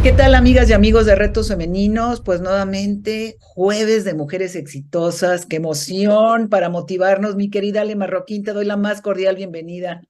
¿Qué tal, amigas y amigos de Retos Femeninos? Pues nuevamente, jueves de mujeres exitosas. ¡Qué emoción para motivarnos! Mi querida Ale Marroquín, te doy la más cordial bienvenida.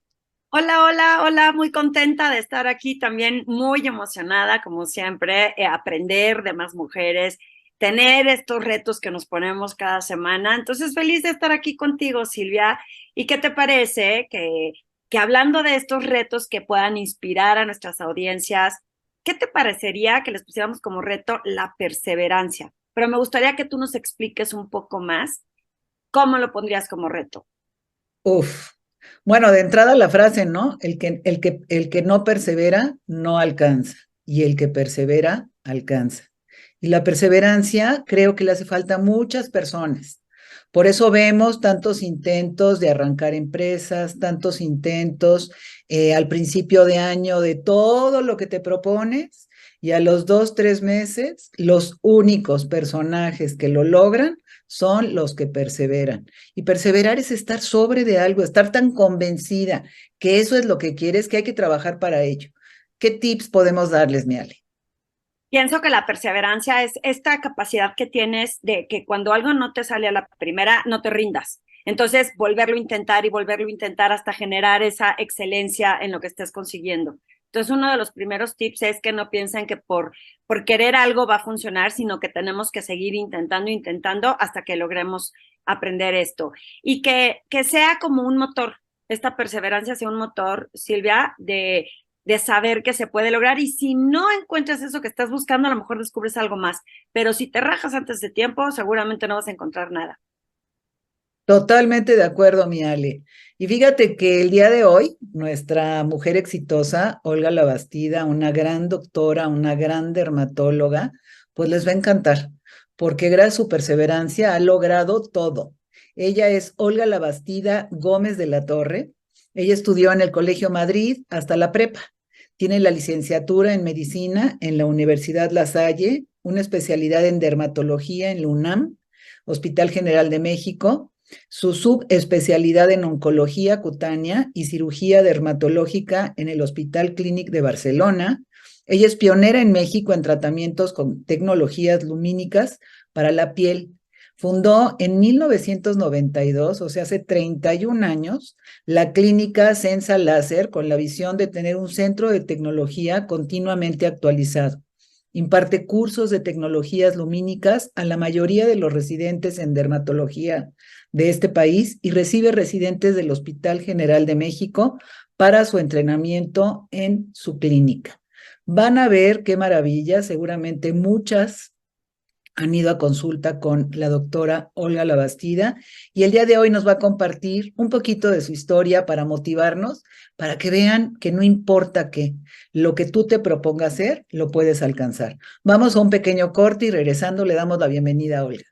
Hola, hola, hola, muy contenta de estar aquí, también muy emocionada, como siempre, aprender de más mujeres, tener estos retos que nos ponemos cada semana. Entonces, feliz de estar aquí contigo, Silvia. ¿Y qué te parece que hablando de estos retos que puedan inspirar a nuestras audiencias, qué te parecería que les pusiéramos como reto la perseverancia? Pero me gustaría que tú nos expliques un poco más cómo lo pondrías como reto. Uf. Bueno, de entrada la frase, ¿no? El que no persevera, no alcanza. Y el que persevera, alcanza. Y la perseverancia creo que le hace falta a muchas personas. Por eso vemos tantos intentos de arrancar empresas, tantos intentos al principio de año de todo lo que te propones y a los 2, 3 meses los únicos personajes que lo logran son los que perseveran. Y perseverar es estar sobre de algo, estar tan convencida que eso es lo que quieres, que hay que trabajar para ello. ¿Qué tips podemos darles, mi Ale? Pienso que la perseverancia es esta capacidad que tienes de que cuando algo no te sale a la primera, no te rindas. Entonces, volverlo a intentar y volverlo a intentar hasta generar esa excelencia en lo que estés consiguiendo. Entonces, uno de los primeros tips es que no piensen que por querer algo va a funcionar, sino que tenemos que seguir intentando, intentando hasta que logremos aprender esto. Y que sea como un motor, esta perseverancia sea un motor, Silvia, de saber que se puede lograr y si no encuentras eso que estás buscando, a lo mejor descubres algo más, pero si te rajas antes de tiempo, seguramente no vas a encontrar nada. Totalmente de acuerdo, mi Ale. Y fíjate que el día de hoy, nuestra mujer exitosa, Olga Labastida, una gran doctora, una gran dermatóloga, pues les va a encantar, porque gracias a su perseverancia ha logrado todo. Ella es Olga Labastida Gómez de la Torre. Ella estudió en el Colegio Madrid hasta la prepa. Tiene la licenciatura en medicina en la Universidad La Salle, una especialidad en dermatología en la UNAM, Hospital General de México, su subespecialidad en oncología cutánea y cirugía dermatológica en el Hospital Clínic de Barcelona. Ella es pionera en México en tratamientos con tecnologías lumínicas para la piel. Fundó en 1992, o sea, hace 31 años, la clínica Sensa Láser con la visión de tener un centro de tecnología continuamente actualizado. Imparte cursos de tecnologías lumínicas a la mayoría de los residentes en dermatología de este país y recibe residentes del Hospital General de México para su entrenamiento en su clínica. Van a ver qué maravilla, seguramente muchas han ido a consulta con la doctora Olga Labastida y el día de hoy nos va a compartir un poquito de su historia para motivarnos, para que vean que no importa qué, lo que tú te propongas hacer, lo puedes alcanzar. Vamos a un pequeño corte y regresando le damos la bienvenida a Olga.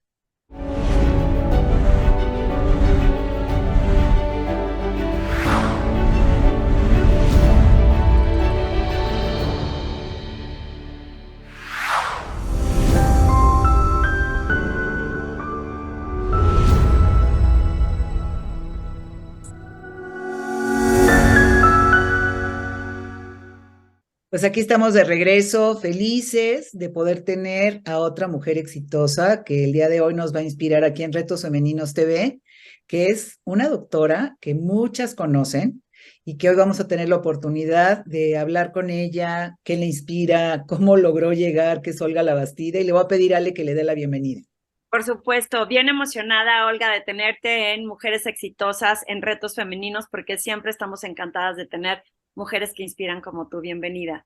Pues aquí estamos de regreso, felices de poder tener a otra mujer exitosa que el día de hoy nos va a inspirar aquí en Retos Femeninos TV, que es una doctora que muchas conocen y que hoy vamos a tener la oportunidad de hablar con ella, qué le inspira, cómo logró llegar, que es Olga Labastida, y le voy a pedir a Ale que le dé la bienvenida. Por supuesto, bien emocionada, Olga, de tenerte en Mujeres Exitosas, en Retos Femeninos, porque siempre estamos encantadas de tener mujeres que inspiran como tú. Bienvenida.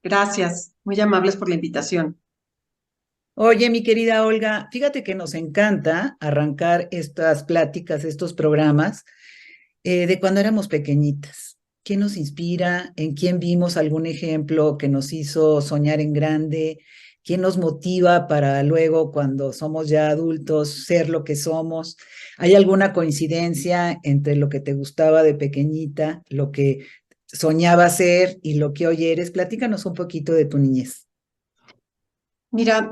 Gracias, muy amables por la invitación. Oye, mi querida Olga, fíjate que nos encanta arrancar estas pláticas, estos programas de cuando éramos pequeñitas. ¿Quién nos inspira? ¿En quién vimos algún ejemplo que nos hizo soñar en grande? ¿Quién nos motiva para luego, cuando somos ya adultos, ser lo que somos? ¿Hay alguna coincidencia entre lo que te gustaba de pequeñita, lo que soñaba ser y lo que hoy eres? Platícanos un poquito de tu niñez. Mira,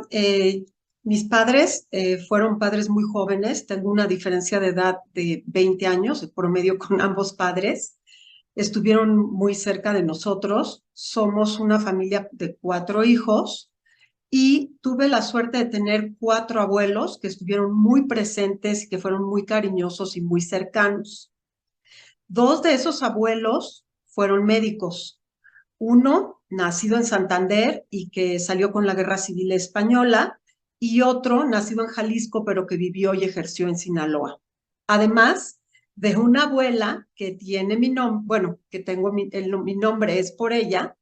mis padres fueron padres muy jóvenes, tengo una diferencia de edad de 20 años, el promedio con ambos padres. estuvieron muy cerca de nosotros. Somos una familia de 4 hijos y tuve la suerte de tener 4 abuelos que estuvieron muy presentes y que fueron muy cariñosos y muy cercanos. 2 de esos abuelos fueron médicos. Uno, nacido en Santander y que salió con la Guerra Civil Española, y otro, nacido en Jalisco, pero que vivió y ejerció en Sinaloa. Además de una abuela que tiene mi nombre, bueno, que tengo mi nombre es por ella,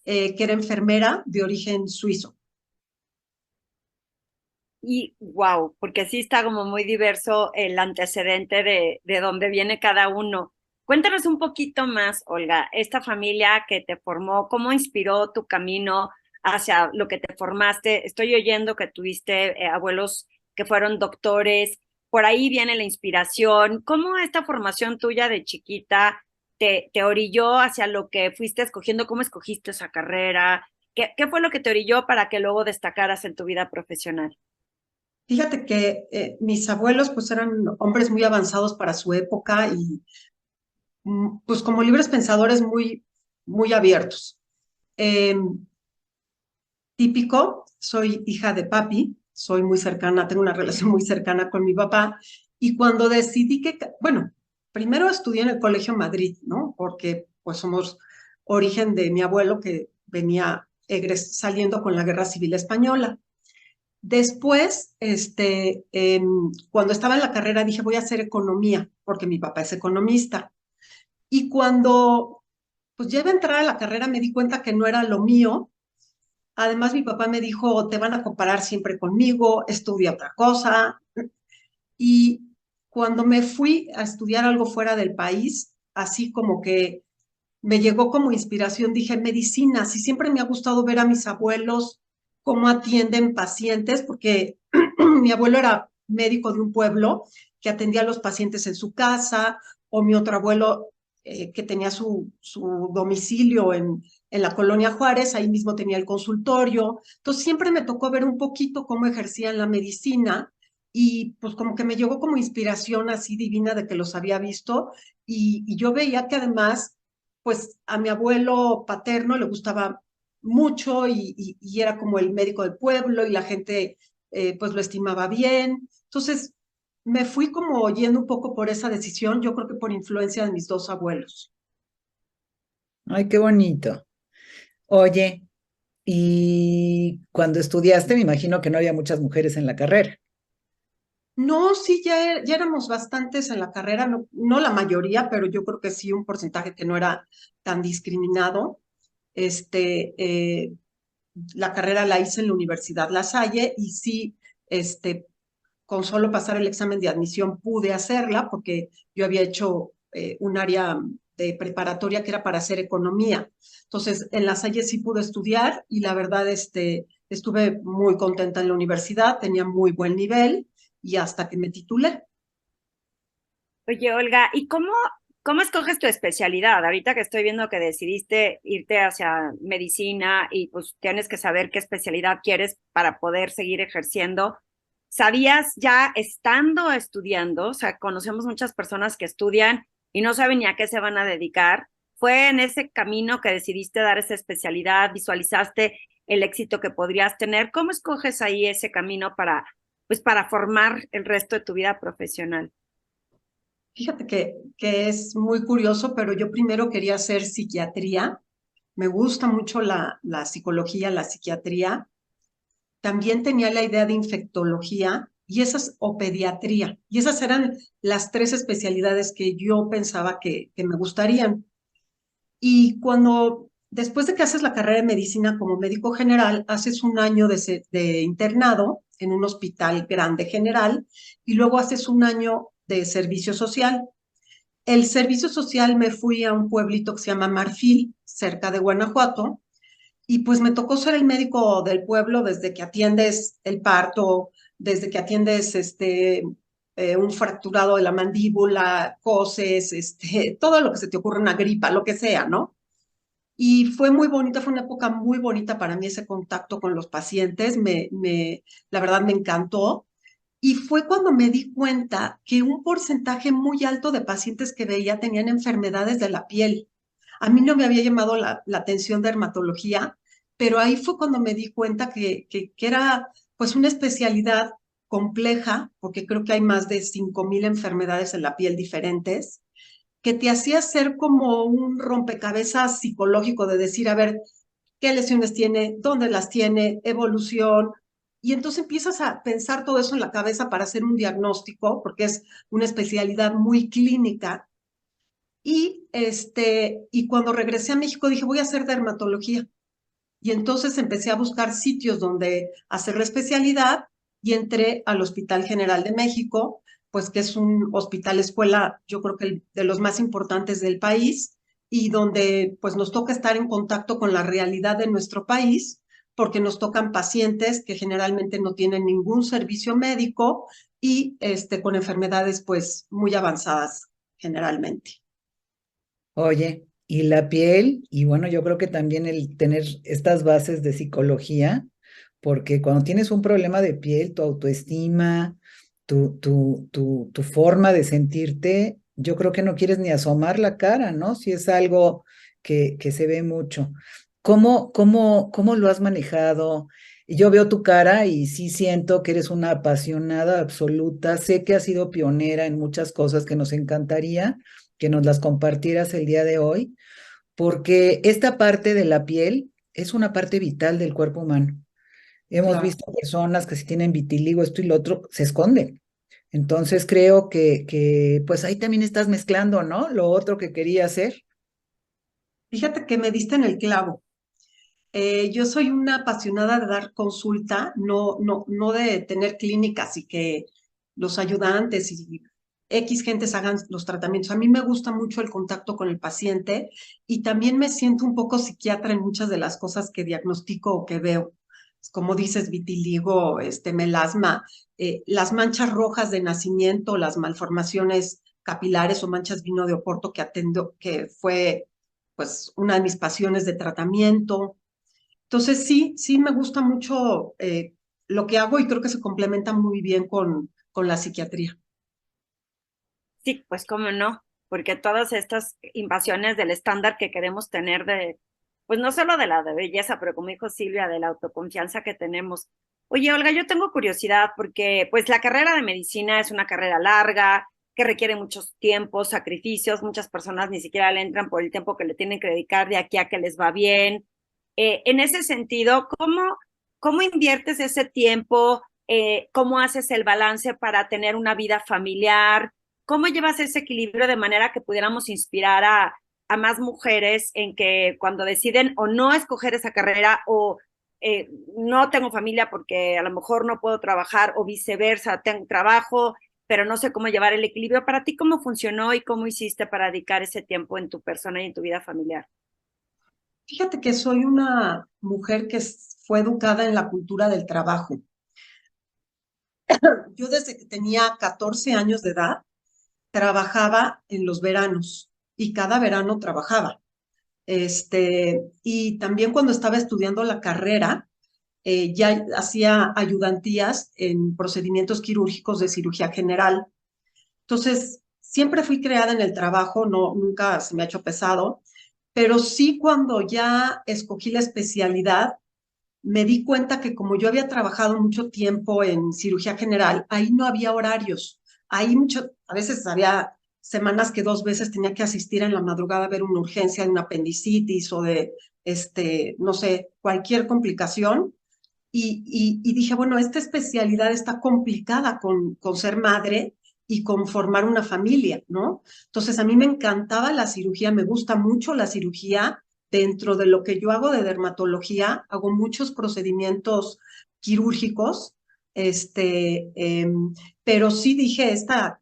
que era enfermera de origen suizo. Y wow, porque sí está como muy diverso el antecedente de dónde viene cada uno. Cuéntanos un poquito más, Olga, esta familia que te formó, cómo inspiró tu camino hacia lo que te formaste. Estoy oyendo que tuviste abuelos que fueron doctores, por ahí viene la inspiración. ¿Cómo esta formación tuya de chiquita te orilló hacia lo que fuiste escogiendo? ¿Cómo escogiste esa carrera? ¿Qué fue lo que te orilló para que luego destacaras en tu vida profesional? Fíjate que mis abuelos pues eran hombres muy avanzados para su época y pues como libres pensadores muy, muy abiertos. Eh, Típico, soy hija de papi, soy muy cercana, tengo una relación muy cercana con mi papá, y cuando decidí que, bueno, primero estudié en el Colegio Madrid, ¿no? Porque pues somos origen de mi abuelo que venía saliendo con la Guerra Civil Española. Después, cuando estaba en la carrera dije, voy a hacer economía, porque mi papá es economista. Y cuando pues ya iba a entrar a la carrera me di cuenta que no era lo mío. Además, mi papá me dijo, te van a comparar siempre conmigo, estudia otra cosa. Y cuando me fui a estudiar algo fuera del país, así como que me llegó como inspiración, dije, medicina, sí siempre me ha gustado ver a mis abuelos cómo atienden pacientes, porque mi abuelo era médico de un pueblo que atendía a los pacientes en su casa, o mi otro abuelo que tenía su domicilio en la colonia Juárez, ahí mismo tenía el consultorio. Entonces siempre me tocó ver un poquito cómo ejercían la medicina y pues como que me llegó como inspiración así divina de que los había visto y yo veía que además pues a mi abuelo paterno le gustaba mucho y era como el médico del pueblo y la gente pues lo estimaba bien. Entonces me fui como yendo un poco por esa decisión, yo creo que por influencia de mis 2 abuelos. Ay, qué bonito. Oye, y cuando estudiaste, me imagino que no había muchas mujeres en la carrera. No, sí, ya éramos bastantes en la carrera, no, no la mayoría, pero yo creo que sí un porcentaje que no era tan discriminado. Este, eh, la carrera la hice en la Universidad La Salle y sí, este, con solo pasar el examen de admisión pude hacerla porque yo había hecho un área de preparatoria que era para hacer economía. Entonces, en La Salle sí pude estudiar y la verdad, estuve muy contenta en la universidad, tenía muy buen nivel y hasta que me titulé. Oye, Olga, ¿y cómo escoges tu especialidad? Ahorita que estoy viendo que decidiste irte hacia medicina y pues tienes que saber qué especialidad quieres para poder seguir ejerciendo. ¿Sabías ya estando estudiando? O sea, conocemos muchas personas que estudian y no saben ni a qué se van a dedicar. ¿Fue en ese camino que decidiste dar esa especialidad? ¿Visualizaste el éxito que podrías tener? ¿Cómo escoges ahí ese camino pues, para formar el resto de tu vida profesional? Fíjate que es muy curioso, pero yo primero quería hacer psiquiatría. Me gusta mucho la psicología, la psiquiatría. También tenía la idea de infectología y esas, o pediatría. Y esas eran las 3 especialidades que yo pensaba que me gustarían. Y después de que haces la carrera de medicina como médico general, haces un año de internado en un hospital grande general y luego haces un año de servicio social. El servicio social me fui a un pueblito que se llama Marfil, cerca de Guanajuato, y pues me tocó ser el médico del pueblo desde que atiendes el parto, desde que atiendes un fracturado de la mandíbula, coses, todo lo que se te ocurre, una gripa, lo que sea, ¿no? Y fue muy bonita, fue una época muy bonita para mí ese contacto con los pacientes, la verdad me encantó. Y fue cuando me di cuenta que un porcentaje muy alto de pacientes que veía tenían enfermedades de la piel. A mí no me había llamado la atención dermatología, pero ahí fue cuando me di cuenta que era pues una especialidad compleja, porque creo que hay más de 5,000 enfermedades en la piel diferentes, que te hacía ser como un rompecabezas psicológico de decir, a ver, qué lesiones tiene, dónde las tiene, evolución. Y entonces empiezas a pensar todo eso en la cabeza para hacer un diagnóstico, porque es una especialidad muy clínica. Y cuando regresé a México dije, voy a hacer dermatología. Y entonces empecé a buscar sitios donde hacer la especialidad y entré al Hospital General de México, pues que es un hospital escuela, yo creo que de los más importantes del país y donde pues nos toca estar en contacto con la realidad de nuestro país, porque nos tocan pacientes que generalmente no tienen ningún servicio médico y con enfermedades pues muy avanzadas generalmente. Oye, y la piel, y bueno, yo creo que también el tener estas bases de psicología, porque cuando tienes un problema de piel, tu autoestima, tu forma de sentirte, yo creo que no quieres ni asomar la cara, ¿no? Si es algo que se ve mucho. ¿Cómo lo has manejado? Yo veo tu cara y sí siento que eres una apasionada absoluta. Sé que has sido pionera en muchas cosas que nos encantaría que nos las compartieras el día de hoy, porque esta parte de la piel es una parte vital del cuerpo humano. Hemos Claro. visto personas que si tienen vitiligo, esto y lo otro, se esconden. Entonces creo que pues ahí también estás mezclando, ¿no? Lo otro que quería hacer. Fíjate que me diste en el clavo. Yo soy una apasionada de dar consulta, no de tener clínicas y que los ayudantes y X gentes hagan los tratamientos. A mí me gusta mucho el contacto con el paciente y también me siento un poco psiquiatra en muchas de las cosas que diagnostico o que veo. Como dices, vitiligo, melasma, las manchas rojas de nacimiento, las malformaciones capilares o manchas vino de Oporto que atendo, que fue pues una de mis pasiones de tratamiento. Entonces, sí me gusta mucho lo que hago y creo que se complementa muy bien con la psiquiatría. Sí, pues cómo no, porque todas estas invasiones del estándar que queremos tener de, pues no solo de la de belleza, pero como dijo Silvia, de la autoconfianza que tenemos. Oye, Olga, yo tengo curiosidad porque pues la carrera de medicina es una carrera larga, que requiere muchos tiempos, sacrificios, muchas personas ni siquiera le entran por el tiempo que le tienen que dedicar de aquí a que les va bien. En ese sentido, ¿cómo inviertes ese tiempo? ¿Cómo haces el balance para tener una vida familiar? ¿Cómo llevas ese equilibrio de manera que pudiéramos inspirar a más mujeres en que cuando deciden o no escoger esa carrera o no tengo familia porque a lo mejor no puedo trabajar o viceversa, tengo trabajo, pero no sé cómo llevar el equilibrio? Para ti, ¿cómo funcionó y cómo hiciste para dedicar ese tiempo en tu persona y en tu vida familiar? Fíjate que soy una mujer que fue educada en la cultura del trabajo. Yo desde que tenía 14 años de edad trabajaba en los veranos y cada verano trabajaba. Y también cuando estaba estudiando la carrera, ya hacía ayudantías en procedimientos quirúrgicos de cirugía general. Entonces, siempre fui creada en el trabajo, no, nunca se me ha hecho pesado, pero sí cuando ya escogí la especialidad, me di cuenta que como yo había trabajado mucho tiempo en cirugía general, ahí no había horarios. Ahí a veces había semanas que 2 veces tenía que asistir en la madrugada a ver una urgencia de una apendicitis o de, no sé, cualquier complicación. Y dije, bueno, esta especialidad está complicada con ser madre y con formar una familia, ¿no? Entonces, a mí me encantaba la cirugía, me gusta mucho la cirugía. Dentro de lo que yo hago de dermatología, hago muchos procedimientos quirúrgicos, pero sí dije,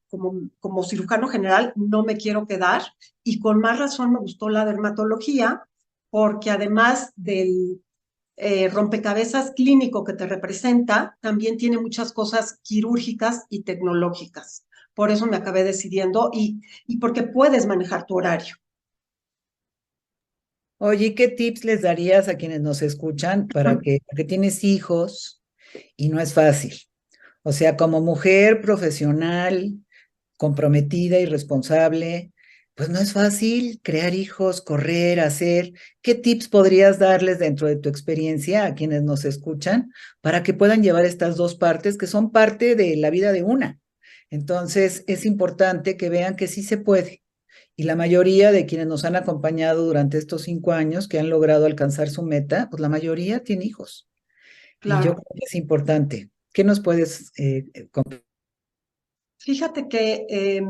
como cirujano general no me quiero quedar y con más razón me gustó la dermatología porque además del rompecabezas clínico que te representa, también tiene muchas cosas quirúrgicas y tecnológicas. Por eso me acabé decidiendo y porque puedes manejar tu horario. Oye, ¿qué tips les darías a quienes nos escuchan porque tienes hijos y no es fácil? O sea, como mujer profesional, comprometida y responsable, pues no es fácil crear hijos, correr, hacer. ¿Qué tips podrías darles dentro de tu experiencia a quienes nos escuchan para que puedan llevar estas dos partes que son parte de la vida de una? Entonces, es importante que vean que sí se puede. Y la mayoría de quienes nos han acompañado durante estos 5 años que han logrado alcanzar su meta, pues la mayoría tiene hijos. Y yo Claro. creo que es importante. ¿Qué nos puedes Fíjate que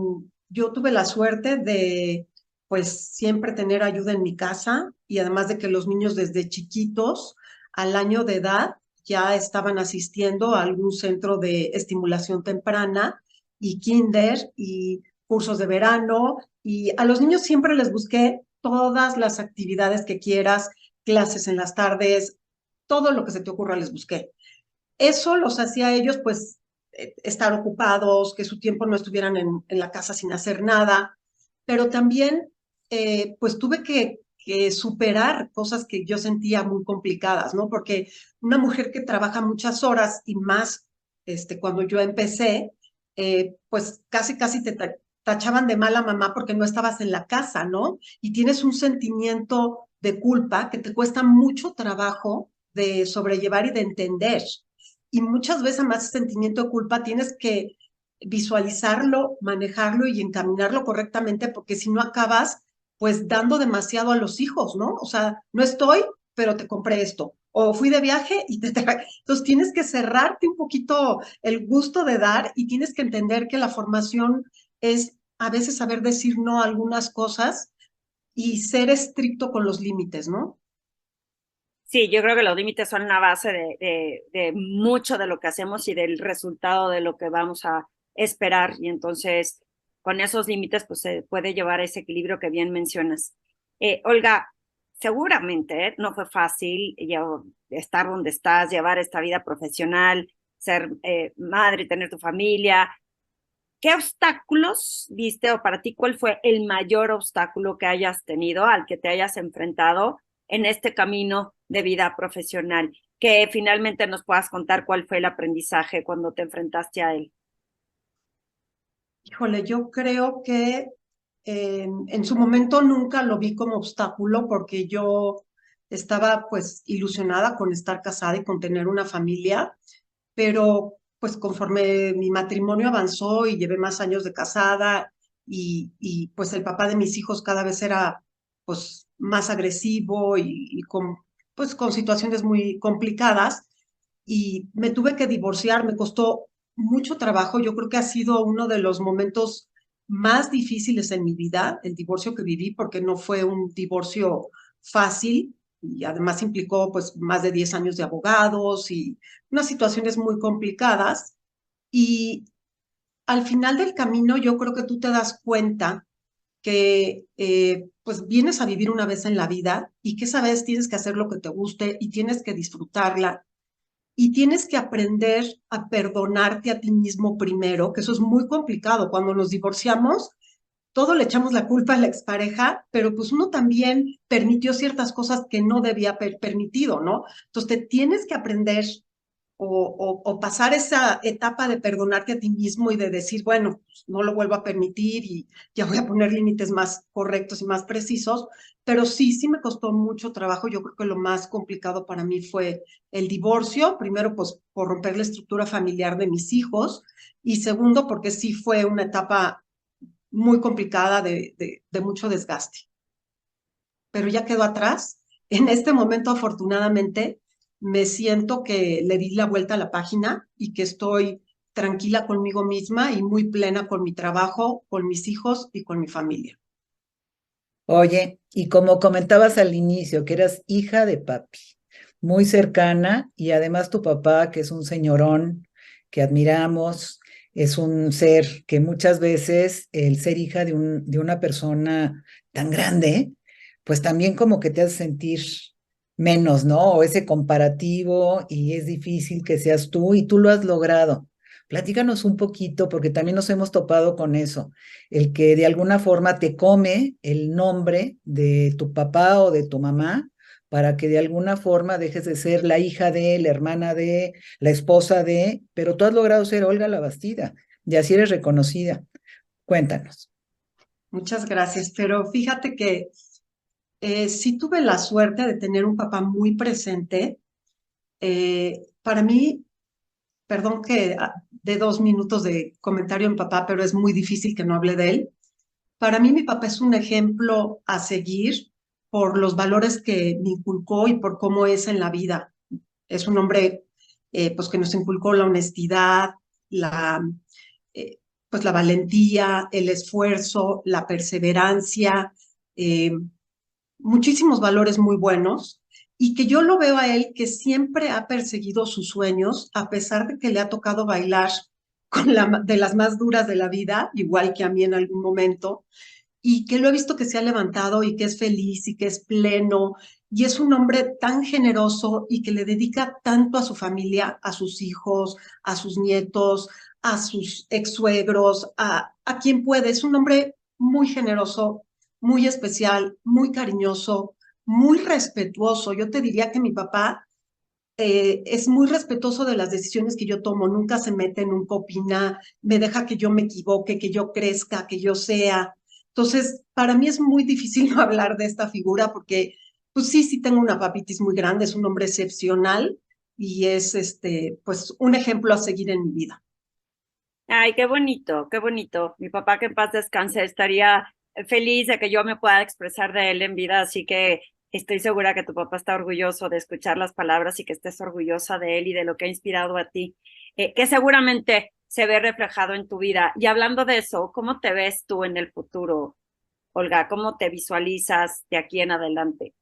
yo tuve la suerte de, pues, siempre tener ayuda en mi casa y además de que los niños desde chiquitos, al año de edad, ya estaban asistiendo a algún centro de estimulación temprana y kinder y cursos de verano y a los niños siempre les busqué todas las actividades que quieras, clases en las tardes, todo lo que se te ocurra les busqué. Eso los hacía a ellos, pues, estar ocupados, que su tiempo no estuvieran en la casa sin hacer nada, pero también, pues, tuve que superar cosas que yo sentía muy complicadas, ¿no? Porque una mujer que trabaja muchas horas y más, cuando yo empecé, pues, casi te tachaban de mala mamá porque no estabas en la casa, ¿no? Y tienes un sentimiento de culpa que te cuesta mucho trabajo de sobrellevar y de entender. Y muchas veces más ese sentimiento de culpa tienes que visualizarlo, manejarlo y encaminarlo correctamente, porque si no acabas pues dando demasiado a los hijos, ¿no? O sea, no estoy, pero te compré esto. O fui de viaje y te traje. Entonces tienes que cerrarte un poquito el gusto de dar y tienes que entender que la formación es a veces saber decir no a algunas cosas y ser estricto con los límites, ¿no? Sí, yo creo que los límites son la base de mucho de lo que hacemos y del resultado de lo que vamos a esperar. Y entonces, con esos límites, pues se puede llevar ese equilibrio que bien mencionas. Olga, seguramente no fue fácil estar donde estás, llevar esta vida profesional, ser madre, tener tu familia. ¿Qué obstáculos viste o para ti cuál fue el mayor obstáculo que hayas tenido, al que te hayas enfrentado en este camino de vida profesional? Que finalmente nos puedas contar cuál fue el aprendizaje cuando te enfrentaste a él. Híjole, yo creo que en su momento nunca lo vi como obstáculo porque yo estaba pues ilusionada con estar casada y con tener una familia, pero pues conforme mi matrimonio avanzó y llevé más años de casada y pues el papá de mis hijos cada vez era pues más agresivo y pues con situaciones muy complicadas y me tuve que divorciar, me costó mucho trabajo, yo creo que ha sido uno de los momentos más difíciles en mi vida, el divorcio que viví, porque no fue un divorcio fácil y además implicó pues más de 10 años de abogados y unas situaciones muy complicadas. Y al final del camino yo creo que tú te das cuenta que pues vienes a vivir una vez en la vida y que esa vez tienes que hacer lo que te guste y tienes que disfrutarla y tienes que aprender a perdonarte a ti mismo primero, que eso es muy complicado. Cuando nos divorciamos, todo le echamos la culpa a la expareja, pero pues uno también permitió ciertas cosas que no debía haber permitido, ¿no? Entonces te tienes que aprender o pasar esa etapa de perdonarte a ti mismo y de decir, bueno, pues, no lo vuelvo a permitir y ya voy a poner límites más correctos y más precisos, pero sí me costó mucho trabajo. Yo creo que lo más complicado para mí fue el divorcio, primero pues por romper la estructura familiar de mis hijos y segundo porque sí fue una etapa muy complicada de mucho desgaste, pero ya quedó atrás. En este momento, afortunadamente, me siento que le di la vuelta a la página y que estoy tranquila conmigo misma y muy plena con mi trabajo, con mis hijos y con mi familia. Oye, y como comentabas al inicio, que eras hija de papi, muy cercana, y además tu papá, que es un señorón que admiramos, es un ser que muchas veces el ser hija de una persona tan grande, pues también como que te hace sentir menos, ¿no? O ese comparativo, y es difícil que seas tú, y tú lo has logrado. Platícanos un poquito, porque también nos hemos topado con eso, el que de alguna forma te come el nombre de tu papá o de tu mamá para que de alguna forma dejes de ser la hija de, la hermana de, la esposa de, pero tú has logrado ser Olga la Bastida y así eres reconocida. Cuéntanos. Muchas gracias, pero fíjate que sí tuve la suerte de tener un papá muy presente. Para mí, perdón que de 2 minutos de comentario en papá, pero es muy difícil que no hable de él. Para mí mi papá es un ejemplo a seguir por los valores que me inculcó y por cómo es en la vida. Es un hombre pues que nos inculcó la honestidad, la, eh, pues la valentía, el esfuerzo, la perseverancia, eh, muchísimos valores muy buenos y que yo lo veo a él que siempre ha perseguido sus sueños a pesar de que le ha tocado bailar con de las más duras de la vida, igual que a mí en algún momento, y que lo he visto que se ha levantado y que es feliz y que es pleno y es un hombre tan generoso y que le dedica tanto a su familia, a sus hijos, a sus nietos, a sus ex suegros, a quien puede. Es un hombre muy generoso, muy especial, muy cariñoso, muy respetuoso. Yo te diría que mi papá es muy respetuoso de las decisiones que yo tomo, nunca se mete, nunca opina, me deja que yo me equivoque, que yo crezca, que yo sea. Entonces, para mí es muy difícil no hablar de esta figura porque, pues sí, sí tengo una papitis muy grande, es un hombre excepcional y es, pues, un ejemplo a seguir en mi vida. Ay, qué bonito, qué bonito. Mi papá, que en paz descanse, estaría feliz de que yo me pueda expresar de él en vida, así que estoy segura que tu papá está orgulloso de escuchar las palabras y que estés orgullosa de él y de lo que ha inspirado a ti, que seguramente se ve reflejado en tu vida. Y hablando de eso, ¿cómo te ves tú en el futuro, Olga? ¿Cómo te visualizas de aquí en adelante?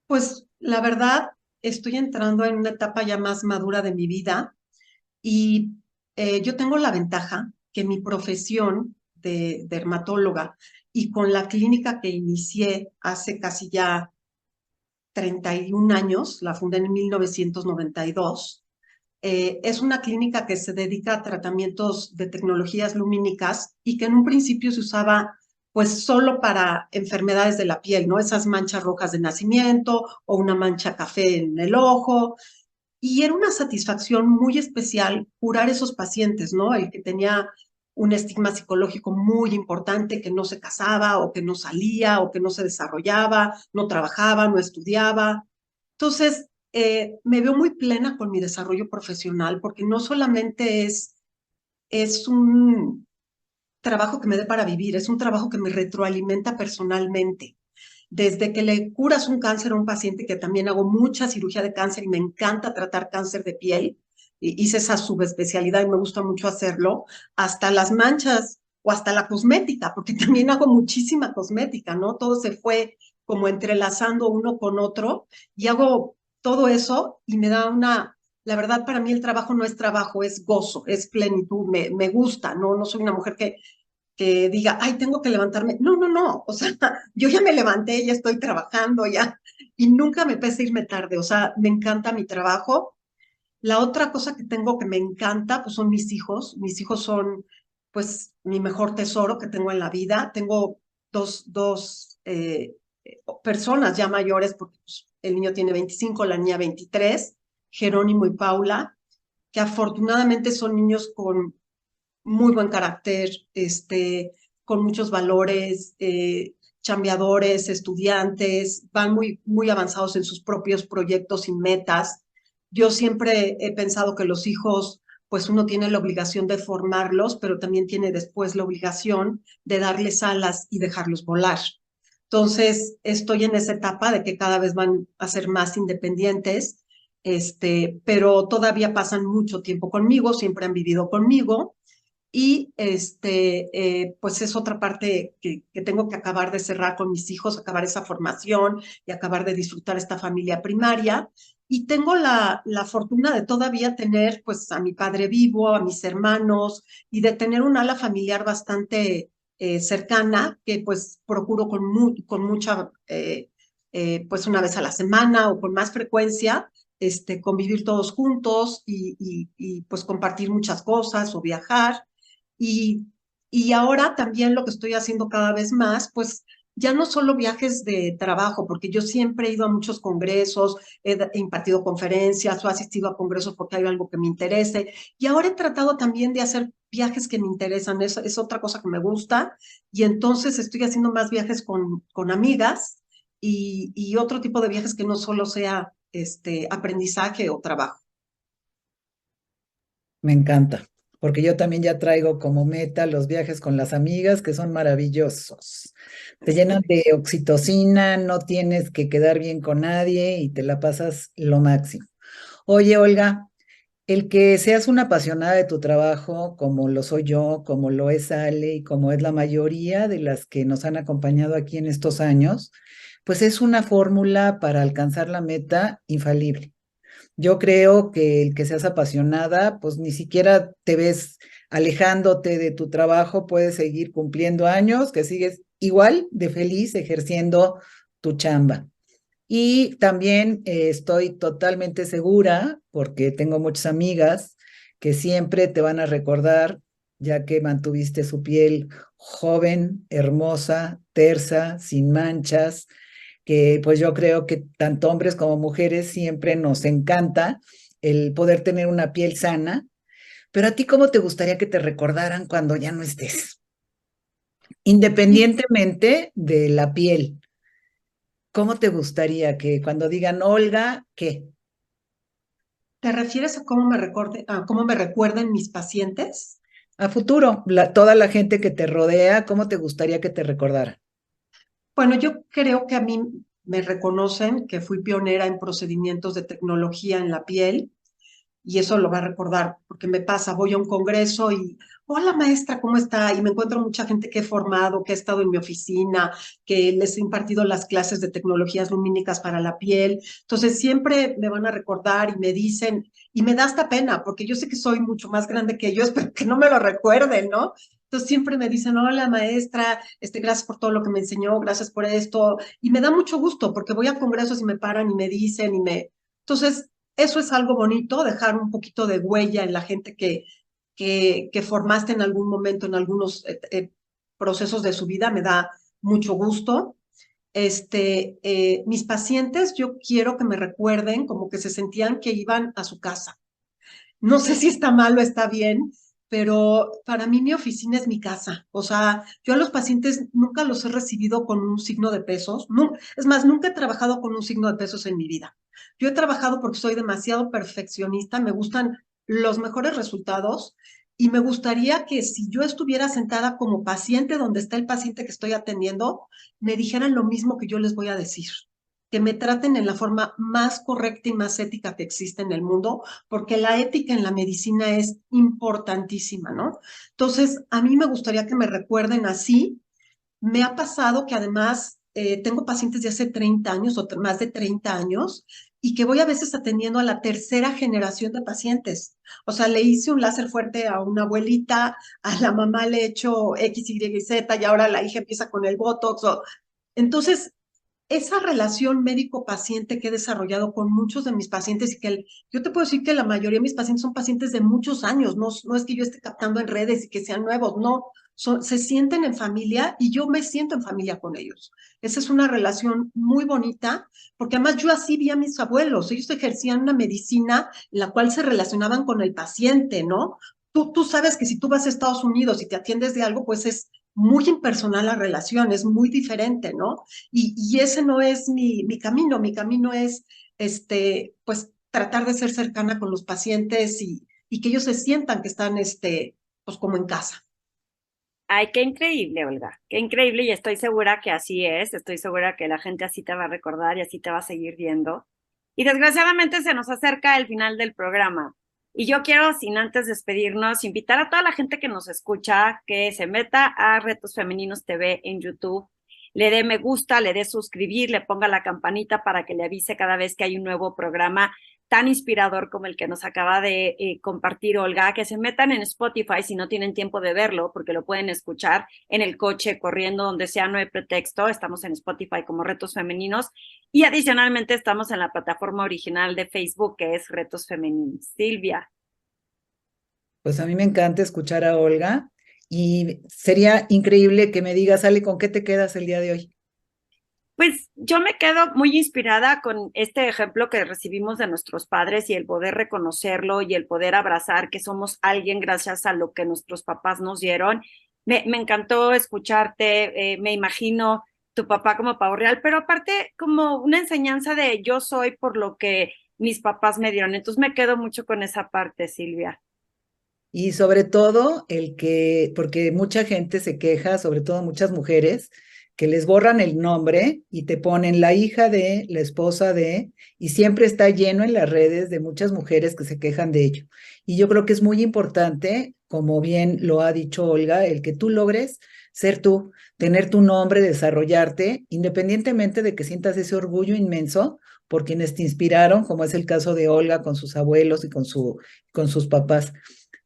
Pues la verdad, estoy entrando en una etapa ya más madura de mi vida. Y yo tengo la ventaja que mi profesión de dermatóloga y con la clínica que inicié hace casi ya 31 años, la fundé en 1992, es una clínica que se dedica a tratamientos de tecnologías lumínicas y que en un principio se usaba pues solo para enfermedades de la piel, ¿no? Esas manchas rojas de nacimiento o una mancha café en el ojo, y era una satisfacción muy especial curar esos pacientes, ¿no? El que tenía un estigma psicológico muy importante, que no se casaba o que no salía o que no se desarrollaba, no trabajaba, no estudiaba. Entonces, me veo muy plena con mi desarrollo profesional porque no solamente es un trabajo que me dé para vivir, es un trabajo que me retroalimenta personalmente. Desde que le curas un cáncer a un paciente, que también hago mucha cirugía de cáncer y me encanta tratar cáncer de piel, hice esa subespecialidad y me gusta mucho hacerlo, hasta las manchas o hasta la cosmética, porque también hago muchísima cosmética, ¿no? Todo se fue como entrelazando uno con otro y hago todo eso y me da la verdad para mí el trabajo no es trabajo, es gozo, es plenitud, me gusta, ¿no? No soy una mujer que diga, ay, tengo que levantarme. No, no, no. O sea, yo ya me levanté, ya estoy trabajando, ya. Y nunca me pesa irme tarde. O sea, me encanta mi trabajo. La otra cosa que tengo que me encanta, pues son mis hijos. Mis hijos son, pues, mi mejor tesoro que tengo en la vida. Tengo dos personas ya mayores, porque pues, el niño tiene 25, la niña 23, Jerónimo y Paula, que afortunadamente son niños con muy buen carácter, con muchos valores, chambeadores, estudiantes, van muy, muy avanzados en sus propios proyectos y metas. Yo siempre he pensado que los hijos, pues uno tiene la obligación de formarlos, pero también tiene después la obligación de darles alas y dejarlos volar. Entonces, estoy en esa etapa de que cada vez van a ser más independientes, pero todavía pasan mucho tiempo conmigo, siempre han vivido conmigo y pues es otra parte que tengo que acabar de cerrar con mis hijos, acabar esa formación y acabar de disfrutar esta familia primaria. Y tengo la fortuna de todavía tener pues a mi padre vivo, a mis hermanos y de tener un ala familiar bastante cercana que pues procuro con mucha, pues una vez a la semana o con más frecuencia, convivir todos juntos y pues compartir muchas cosas o viajar. Y, y ahora también lo que estoy haciendo cada vez más, pues ya no solo viajes de trabajo, porque yo siempre he ido a muchos congresos, he impartido conferencias o he asistido a congresos porque hay algo que me interese. Y ahora he tratado también de hacer viajes que me interesan, es otra cosa que me gusta, y entonces estoy haciendo más viajes con amigas y otro tipo de viajes que no solo sea aprendizaje o trabajo. Me encanta, porque yo también ya traigo como meta los viajes con las amigas, que son maravillosos. Te llenan de oxitocina, no tienes que quedar bien con nadie y te la pasas lo máximo. Oye, Olga, el que seas una apasionada de tu trabajo, como lo soy yo, como lo es Ale y como es la mayoría de las que nos han acompañado aquí en estos años, pues es una fórmula para alcanzar la meta infalible. Yo creo que el que seas apasionada, pues ni siquiera te ves alejándote de tu trabajo, puedes seguir cumpliendo años, que sigues igual de feliz ejerciendo tu chamba. Y también estoy totalmente segura, porque tengo muchas amigas que siempre te van a recordar, ya que mantuviste su piel joven, hermosa, tersa, sin manchas, que pues yo creo que tanto hombres como mujeres siempre nos encanta el poder tener una piel sana. Pero a ti, ¿cómo te gustaría que te recordaran cuando ya no estés? Y Independientemente de la piel, ¿cómo te gustaría que cuando digan Olga, qué? ¿te refieres a cómo me recuerden mis pacientes? A futuro, toda la gente que te rodea, ¿cómo te gustaría que te recordara? Bueno, yo creo que a mí me reconocen que fui pionera en procedimientos de tecnología en la piel y eso lo va a recordar porque me pasa, voy a un congreso y, hola maestra, ¿cómo está? Y me encuentro mucha gente que he formado, que ha estado en mi oficina, que les he impartido las clases de tecnologías lumínicas para la piel. Entonces siempre me van a recordar y me dicen, y me da hasta pena porque yo sé que soy mucho más grande que ellos, pero que no me lo recuerden, ¿no? Entonces siempre me dicen, hola maestra, gracias por todo lo que me enseñó, gracias por esto. Y me da mucho gusto porque voy a congresos y me paran y me dicen y me... Entonces, eso es algo bonito, dejar un poquito de huella en la gente que formaste en algún momento, en algunos procesos de su vida, me da mucho gusto. Mis pacientes, yo quiero que me recuerden como que se sentían que iban a su casa. No sé si está mal o está bien, pero para mí mi oficina es mi casa. O sea, yo a los pacientes nunca los he recibido con un signo de pesos. No, es más, nunca he trabajado con un signo de pesos en mi vida. Yo he trabajado porque soy demasiado perfeccionista, me gustan los mejores resultados y me gustaría que si yo estuviera sentada como paciente donde está el paciente que estoy atendiendo, me dijeran lo mismo que yo les voy a decir, que me traten en la forma más correcta y más ética que existe en el mundo, porque la ética en la medicina es importantísima, ¿no? Entonces, a mí me gustaría que me recuerden así. Me ha pasado que además tengo pacientes de hace 30 años o más de 30 años y que voy a veces atendiendo a la tercera generación de pacientes. O sea, le hice un láser fuerte a una abuelita, a la mamá le he hecho X, Y y Z y ahora la hija empieza con el Botox. Entonces, esa relación médico-paciente que he desarrollado con muchos de mis pacientes y yo te puedo decir que la mayoría de mis pacientes son pacientes de muchos años, no es que yo esté captando en redes y que sean nuevos, no, se sienten en familia y yo me siento en familia con ellos. Esa es una relación muy bonita, porque además yo así vi a mis abuelos, ellos ejercían una medicina en la cual se relacionaban con el paciente, ¿no? Tú sabes que si tú vas a Estados Unidos y te atiendes de algo, pues es muy impersonal la relación, es muy diferente, ¿no? Y ese no es mi camino es, pues, tratar de ser cercana con los pacientes y que ellos se sientan que están, pues, como en casa. Ay, qué increíble, Olga, qué increíble y estoy segura que así es, estoy segura que la gente así te va a recordar y así te va a seguir viendo. Y desgraciadamente se nos acerca el final del programa. Y yo quiero, sin antes despedirnos, invitar a toda la gente que nos escucha que se meta a Retos Femeninos TV en YouTube, le dé me gusta, le dé suscribir, le ponga la campanita para que le avise cada vez que hay un nuevo programa tan inspirador como el que nos acaba de compartir Olga, que se metan en Spotify si no tienen tiempo de verlo, porque lo pueden escuchar en el coche, corriendo, donde sea, no hay pretexto. Estamos en Spotify como Retos Femeninos y adicionalmente estamos en la plataforma original de Facebook, que es Retos Femeninos. Silvia. Pues a mí me encanta escuchar a Olga y sería increíble que me digas, Ale, ¿con qué te quedas el día de hoy? Pues Yo me quedo muy inspirada con este ejemplo que recibimos de nuestros padres y el poder reconocerlo y el poder abrazar que somos alguien gracias a lo que nuestros papás nos dieron. Me encantó escucharte, me imagino tu papá como pavo real, pero aparte como una enseñanza de yo soy por lo que mis papás me dieron. Entonces me quedo mucho con esa parte, Silvia. Y sobre todo porque mucha gente se queja, sobre todo muchas mujeres, que les borran el nombre y te ponen la hija de, la esposa de, y siempre está lleno en las redes de muchas mujeres que se quejan de ello. Y yo creo que es muy importante, como bien lo ha dicho Olga, el que tú logres ser tú, tener tu nombre, desarrollarte, independientemente de que sientas ese orgullo inmenso por quienes te inspiraron, como es el caso de Olga con sus abuelos y con sus papás.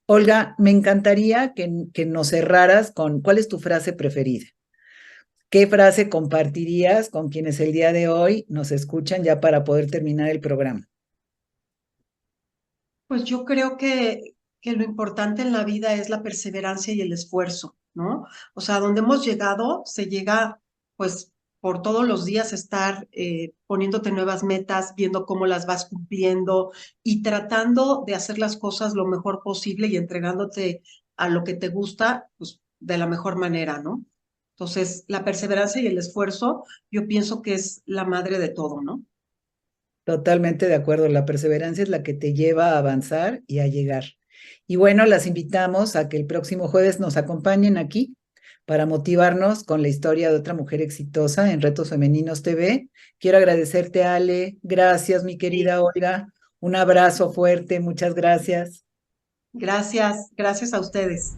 Olga, me encantaría que nos cerraras con ¿cuál es tu frase preferida? ¿Qué frase compartirías con quienes el día de hoy nos escuchan ya para poder terminar el programa? Pues yo creo que lo importante en la vida es la perseverancia y el esfuerzo, ¿no? O sea, donde hemos llegado, se llega, pues, por todos los días estar poniéndote nuevas metas, viendo cómo las vas cumpliendo y tratando de hacer las cosas lo mejor posible y entregándote a lo que te gusta, pues, de la mejor manera, ¿no? Entonces, la perseverancia y el esfuerzo, yo pienso que es la madre de todo, ¿no? Totalmente de acuerdo, la perseverancia es la que te lleva a avanzar y a llegar. Y bueno, las invitamos a que el próximo jueves nos acompañen aquí para motivarnos con la historia de otra mujer exitosa en Retos Femeninos TV. Quiero agradecerte, Ale. Gracias, mi querida Olga. Un abrazo fuerte. Muchas gracias. Gracias, gracias a ustedes.